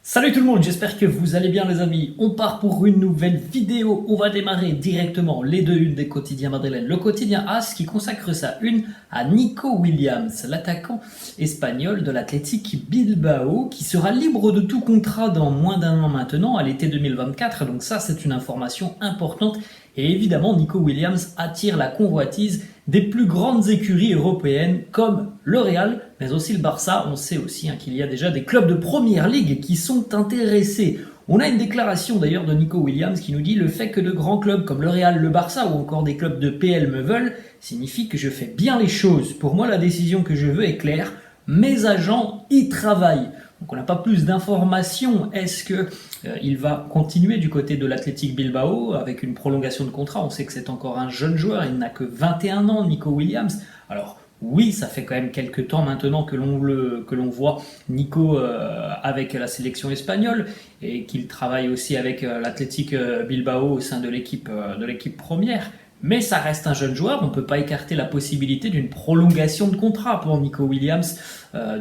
Salut tout le monde, j'espère que vous allez bien les amis. On part pour une nouvelle vidéo. On va démarrer directement les deux unes des quotidiens madrilènes. Le quotidien AS qui consacre sa une à Nico Williams, l'attaquant espagnol de l'Athletic Bilbao, qui sera libre de tout contrat dans moins d'un an maintenant, à l'été 2024. Donc ça, c'est une information importante. Et évidemment, Nico Williams attire la convoitise des plus grandes écuries européennes comme le Real, mais aussi le Barça. On sait aussi qu'il y a déjà des clubs de première ligue qui sont intéressés. On a une déclaration d'ailleurs de Nico Williams qui nous dit: le fait que de grands clubs comme le Real, le Barça ou encore des clubs de PL me veulent signifie que je fais bien les choses. Pour moi, la décision que je veux est claire. Mes agents y travaillent. Donc on n'a pas plus d'informations. Est-ce qu'il va continuer du côté de l'Athletic Bilbao avec une prolongation de contrat? On sait que c'est encore un jeune joueur, il n'a que 21 ans, Nico Williams. Alors oui, ça fait quand même quelques temps maintenant que l'on voit Nico avec la sélection espagnole et qu'il travaille aussi avec l'Athletic Bilbao au sein de l'équipe première. Mais ça reste un jeune joueur, on ne peut pas écarter la possibilité d'une prolongation de contrat pour Nico Williams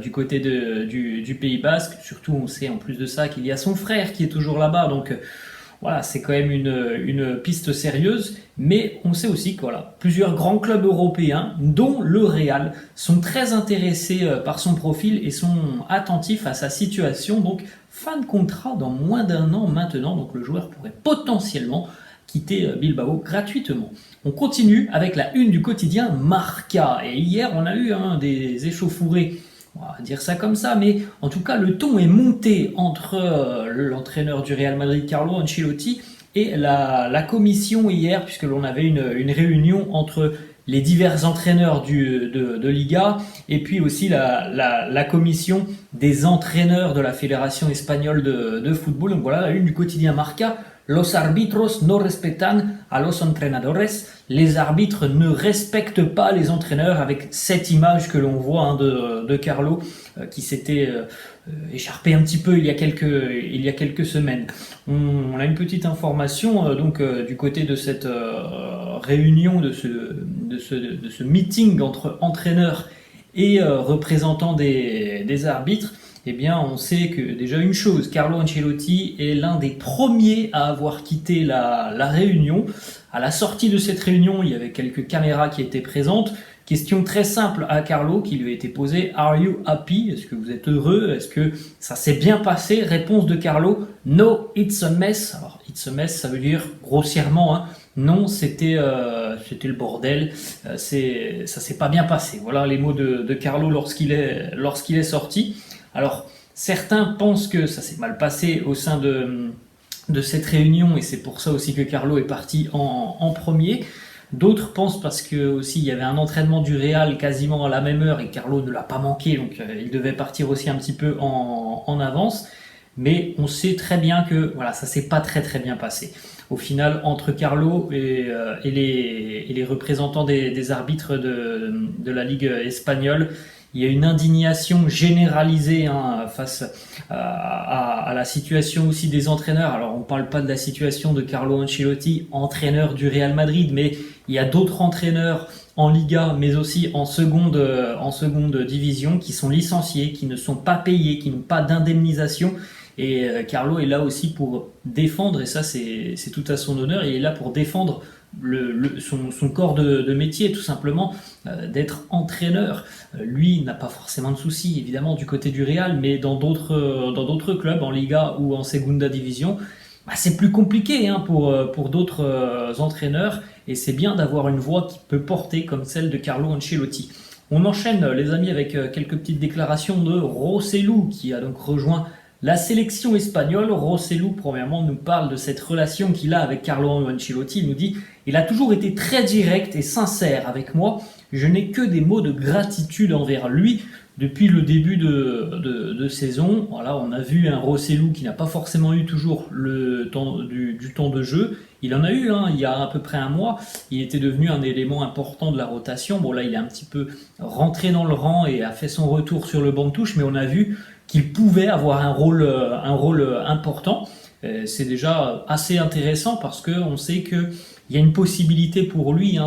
du côté du Pays Basque. Surtout, on sait en plus de ça qu'il y a son frère qui est toujours là-bas. Donc voilà, c'est quand même une piste sérieuse. Mais on sait aussi que plusieurs grands clubs européens, dont le Real, sont très intéressés par son profil et sont attentifs à sa situation. Donc fin de contrat dans moins d'un an maintenant. Donc le joueur pourrait potentiellement quitter Bilbao gratuitement. On continue avec la une du quotidien Marca. Et hier, on a eu des échauffourées, on va dire ça comme ça, mais en tout cas, le ton est monté entre l'entraîneur du Real Madrid, Carlo Ancelotti, et la commission hier, puisque l'on avait une réunion entre les divers entraîneurs de Liga et puis aussi la commission des entraîneurs de la Fédération espagnole de football. Donc voilà, la une du quotidien Marca. Los arbitros no respetan a los entrenadores. Les arbitres ne respectent pas les entraîneurs, avec cette image que l'on voit de Carlo qui s'était écharpé un petit peu il y a quelques semaines. On a une petite information du côté de cette réunion, de ce meeting entre entraîneurs et représentants des arbitres. Eh bien, on sait que déjà une chose, Carlo Ancelotti est l'un des premiers à avoir quitté la réunion. À la sortie de cette réunion, il y avait quelques caméras qui étaient présentes. Question très simple à Carlo qui lui a été posée: Are you happy? Est-ce que vous êtes heureux? Est-ce que ça s'est bien passé? Réponse de Carlo: No, it's a mess. Alors, it's a mess, ça veut dire grossièrement, non, c'était le bordel. Ça s'est pas bien passé. Voilà les mots de Carlo lorsqu'il est sorti. Alors, certains pensent que ça s'est mal passé au sein de cette réunion et c'est pour ça aussi que Carlo est parti en premier. D'autres pensent parce que aussi il y avait un entraînement du Real quasiment à la même heure et Carlo ne l'a pas manqué, donc il devait partir aussi un petit peu en avance. Mais on sait très bien que ça s'est pas très très bien passé. Au final, entre Carlo et les représentants des arbitres de la Ligue espagnole, il y a une indignation généralisée face à la situation aussi des entraîneurs. Alors on ne parle pas de la situation de Carlo Ancelotti, entraîneur du Real Madrid, mais il y a d'autres entraîneurs en Liga, mais aussi en seconde division, qui sont licenciés, qui ne sont pas payés, qui n'ont pas d'indemnisation. Et Carlo est là aussi pour défendre, et ça c'est tout à son honneur, il est là pour défendre son corps de métier, tout simplement, d'être entraîneur. Lui n'a pas forcément de soucis évidemment du côté du Real, mais dans d'autres clubs en Liga ou en Segunda Division, c'est plus compliqué pour d'autres entraîneurs, et c'est bien d'avoir une voix qui peut porter comme celle de Carlo Ancelotti. On enchaîne les amis avec quelques petites déclarations de Rossellou qui a donc rejoint la sélection espagnole. Rossellou, premièrement, nous parle de cette relation qu'il a avec Carlo Ancelotti. Il nous dit: il a toujours été très direct et sincère avec moi. Je n'ai que des mots de gratitude envers lui depuis le début de saison. Voilà, on a vu un Rossellou qui n'a pas forcément eu toujours le temps du temps de jeu. Il en a eu il y a à peu près un mois. Il était devenu un élément important de la rotation. Bon, là, il est un petit peu rentré dans le rang et a fait son retour sur le banc de touche, mais on a vu qu'il pouvait avoir un rôle important. C'est déjà assez intéressant parce qu'on sait qu'il y a une possibilité pour lui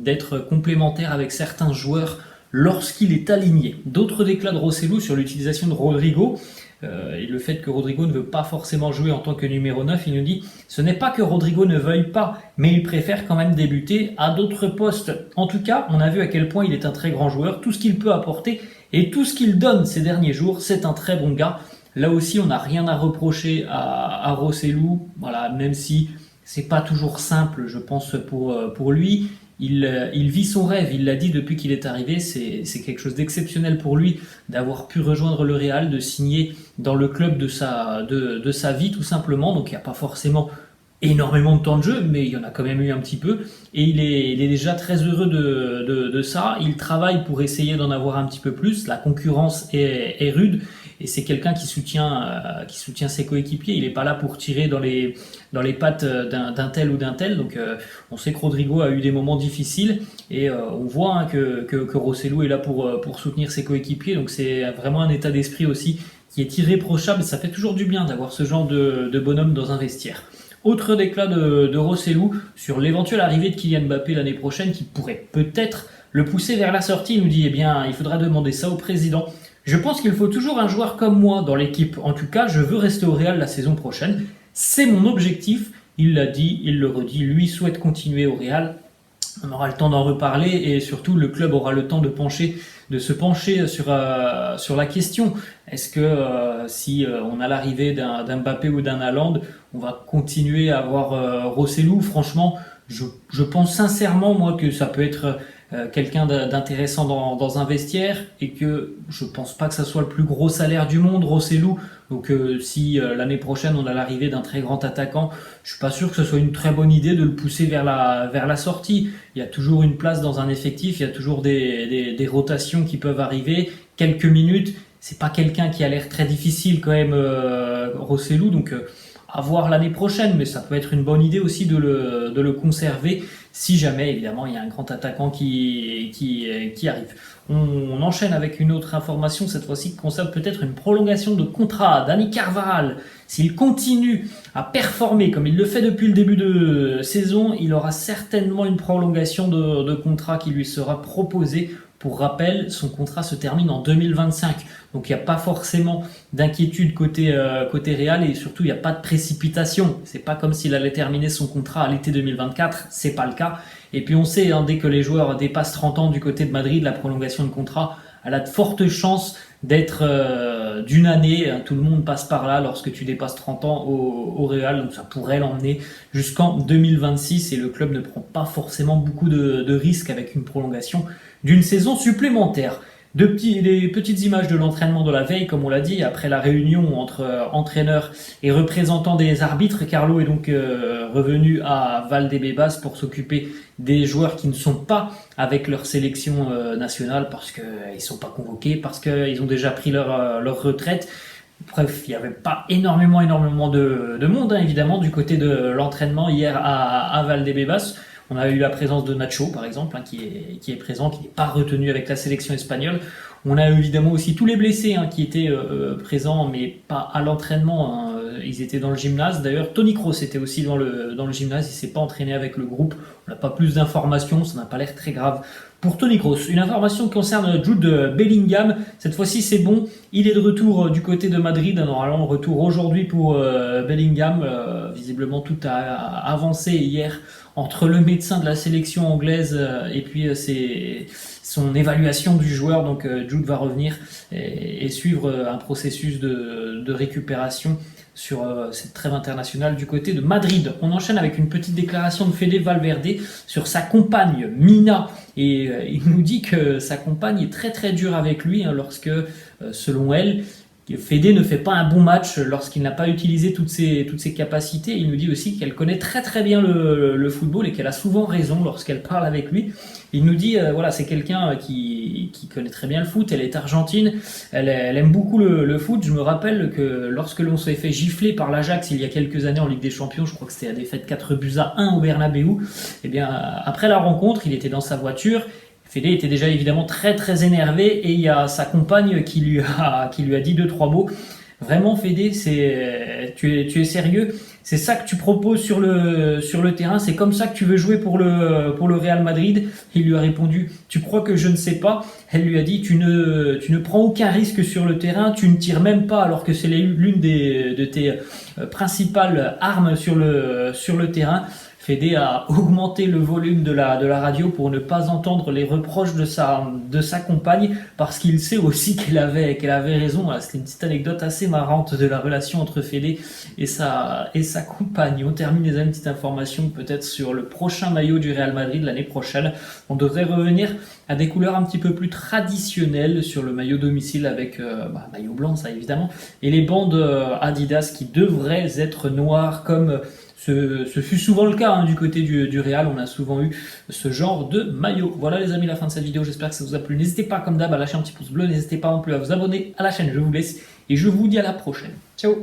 d'être complémentaire avec certains joueurs lorsqu'il est aligné. D'autres déclats de Rossellou sur l'utilisation de Rodrigo. et le fait que Rodrigo ne veut pas forcément jouer en tant que numéro 9, il nous dit ce n'est pas que Rodrigo ne veuille pas, mais il préfère quand même débuter à d'autres postes. En tout cas, on a vu à quel point il est un très grand joueur, tout ce qu'il peut apporter et tout ce qu'il donne ces derniers jours, c'est un très bon gars. Là aussi, on n'a rien à reprocher à Rossellou, voilà, même si c'est pas toujours simple, je pense, pour lui. Il vit son rêve, il l'a dit depuis qu'il est arrivé, c'est quelque chose d'exceptionnel pour lui d'avoir pu rejoindre le Real, de signer dans le club de sa vie tout simplement, donc il n'y a pas forcément énormément de temps de jeu, mais il y en a quand même eu un petit peu, et il est déjà très heureux de ça, il travaille pour essayer d'en avoir un petit peu plus, la concurrence est rude, et c'est quelqu'un qui soutient ses coéquipiers, il n'est pas là pour tirer dans les pattes d'un tel ou d'un tel, donc on sait que Rodrigo a eu des moments difficiles, et on voit hein, que Rossellou est là pour soutenir ses coéquipiers, donc c'est vraiment un état d'esprit aussi qui est irréprochable, ça fait toujours du bien d'avoir ce genre de bonhomme dans un vestiaire. Autre déclat de Rossellou sur l'éventuelle arrivée de Kylian Mbappé l'année prochaine qui pourrait peut-être le pousser vers la sortie. Il nous dit, eh bien, il faudra demander ça au président. Je pense qu'il faut toujours un joueur comme moi dans l'équipe. En tout cas, je veux rester au Real la saison prochaine. C'est mon objectif. Il l'a dit, il le redit. Lui souhaite continuer au Real. On aura le temps d'en reparler et surtout le club aura le temps de se pencher sur la question. Est-ce que si on a l'arrivée d'un Mbappé ou d'un Haaland, on va continuer à avoir Rossellou? Franchement, je pense sincèrement moi que ça peut être quelqu'un d'intéressant dans un vestiaire et que je pense pas que ça soit le plus gros salaire du monde, Rossellou. Donc si l'année prochaine on a l'arrivée d'un très grand attaquant, je suis pas sûr que ce soit une très bonne idée de le pousser vers la sortie. Il y a toujours une place dans un effectif, il y a toujours des rotations qui peuvent arriver, quelques minutes. C'est pas quelqu'un qui a l'air très difficile quand même, Rossellou, donc à voir l'année prochaine, mais ça peut être une bonne idée aussi de le conserver si jamais évidemment il y a un grand attaquant qui arrive. On enchaîne avec une autre information, cette fois-ci qui concerne peut-être une prolongation de contrat. Dani Carvajal, s'il continue à performer comme il le fait depuis le début de saison, il aura certainement une prolongation de contrat qui lui sera proposée. Pour rappel, son contrat se termine en 2025, donc il n'y a pas forcément d'inquiétude côté Real et surtout il n'y a pas de précipitation. C'est pas comme s'il allait terminer son contrat à l'été 2024, c'est pas le cas. Et puis on sait, hein, dès que les joueurs dépassent 30 ans du côté de Madrid, la prolongation de contrat, elle a de fortes chances d'être d'une année. Tout le monde passe par là lorsque tu dépasses 30 ans au Real, donc ça pourrait l'emmener jusqu'en 2026 et le club ne prend pas forcément beaucoup de risques avec une prolongation d'une saison supplémentaire. Les petites images de l'entraînement de la veille, comme on l'a dit, après la réunion entre entraîneurs et représentants des arbitres. Carlo est donc revenu à Valdebebas pour s'occuper des joueurs qui ne sont pas avec leur sélection nationale parce qu'ils ne sont pas convoqués, parce qu'ils ont déjà pris leur retraite. Bref, il n'y avait pas énormément de monde, hein, évidemment, du côté de l'entraînement hier à Valdebebas. On a eu la présence de Nacho, par exemple, hein, qui est présent, qui n'est pas retenu avec la sélection espagnole. On a évidemment aussi tous les blessés hein, qui étaient présents, mais pas à l'entraînement. Hein. Ils étaient dans le gymnase. D'ailleurs, Toni Kroos était aussi dans le gymnase. Il ne s'est pas entraîné avec le groupe. On n'a pas plus d'informations. Ça n'a pas l'air très grave pour Toni Kroos. Une information qui concerne Jude Bellingham. Cette fois-ci, c'est bon. Il est de retour du côté de Madrid. Normalement, retour aujourd'hui pour Bellingham. Visiblement, tout a avancé hier entre le médecin de la sélection anglaise et puis son évaluation du joueur. Donc Jude va revenir et suivre un processus de récupération sur cette trêve internationale du côté de Madrid. On enchaîne avec une petite déclaration de Fede Valverde sur sa compagne Mina et il nous dit que sa compagne est très très dure avec lui hein, lorsque selon elle Fede ne fait pas un bon match lorsqu'il n'a pas utilisé toutes ses capacités. Il nous dit aussi qu'elle connaît très très bien le football et qu'elle a souvent raison lorsqu'elle parle avec lui. Il nous dit, voilà, c'est quelqu'un qui connaît très bien le foot, elle est argentine, elle aime beaucoup le foot. Je me rappelle que lorsque l'on s'est fait gifler par l'Ajax il y a quelques années en Ligue des Champions, je crois que c'était la défaite 4-1 au Bernabeu, et bien après la rencontre, il était dans sa voiture. Fede était déjà évidemment très très énervé et il y a sa compagne qui lui a dit 2-3 mots. Vraiment, Fédé, tu es sérieux? C'est ça que tu proposes sur le terrain? C'est comme ça que tu veux jouer pour le Real Madrid? Il lui a répondu, tu crois que je ne sais pas? Elle lui a dit, tu ne prends aucun risque sur le terrain, tu ne tires même pas alors que c'est l'une de tes principales armes sur le terrain. Fédé a augmenté le volume de la radio pour ne pas entendre les reproches de sa compagne, parce qu'il sait aussi qu'elle avait raison. C'est une petite anecdote assez marrante de la relation entre Fédé et sa compagne. On termine les amis, une petite information peut-être sur le prochain maillot du Real Madrid l'année prochaine. On devrait revenir à des couleurs un petit peu plus traditionnelles sur le maillot domicile avec maillot blanc, ça évidemment, et les bandes Adidas qui devraient être noires comme ce fut souvent le cas du côté du Real. On a souvent eu ce genre de maillot. Voilà les amis, la fin de cette vidéo. J'espère que ça vous a plu. N'hésitez pas comme d'hab à lâcher un petit pouce bleu. N'hésitez pas non plus à vous abonner à la chaîne. Je vous laisse et je vous dis à la prochaine. Ciao.